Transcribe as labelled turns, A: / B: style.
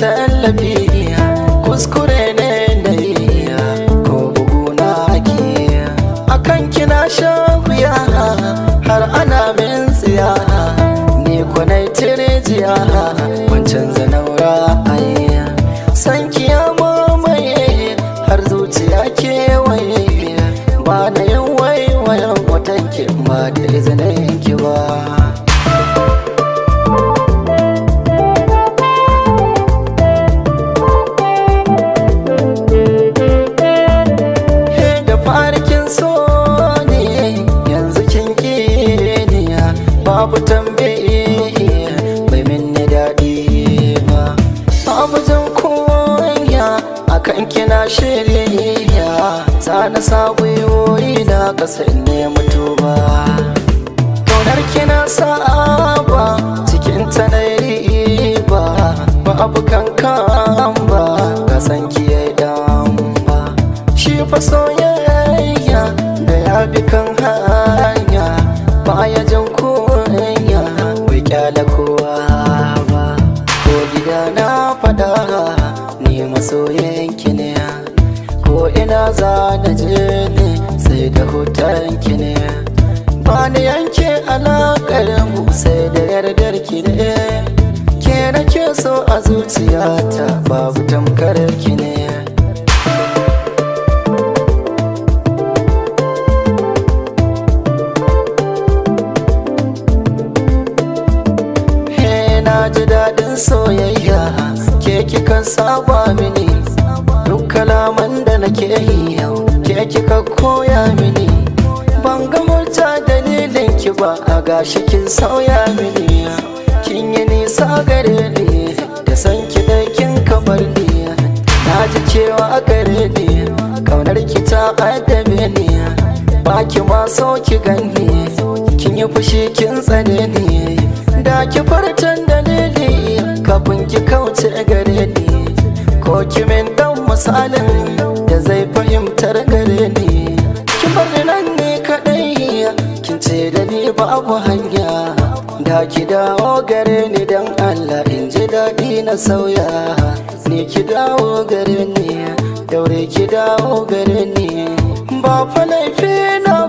A: tallafi, kuskure ne da yi ko bugu na ake. Akan kina shan wuya har ana min tsiya, ni kwanai tirejiya wancan zanaura ayi. San kiya mamaye har zuciya kewaye, ba na yin waiwayan watanki ba da izinin ki ba. Babu tambaye bai minni daɗi ba, babu jan koya akan kina shirya, ta na sa gwiwoyi na ƙasa ne mutu ba. Kaunar kina saba cikin ta na riba, babu kankan ba ka san kiye dan ba. Shi fa soyayya da ya bi kan hanya, baya jan koya bai kyala kowa ba. Ko gida na fada ni masoyinki ne, ko ina za na je ne sai da hotonki ne. Ba ni yanke alaƙar mu sai da yardar ki ne, ke nake so a zuciyata babu tamkar ki ne. Na ji daɗin soyayya ke kika saba mini, duk kalaman da nake yi yau ke kika koya mini. Ban ga murta dalilin ki ba a gashi kin sauya mini, kin yi nisa gare ni da san ki dai kin kamar ni. Na ji cewa gare ni kaunar ki ta addabe ni, ba ki ma so ki gani kin yi fushi kin tsane ni. Da ki fartan dalili kafin ki kauce gare ni, ko kimin dan misalin da zai fahimtar gare ni. Ki bar ni nan ne kadai kin ce da ni babu hanya, da ki dawo gare ni dan Allah in ji daɗi na sauya. Ni ki dawo gare ni, daure ki dawo gare ni, ba fa laifi na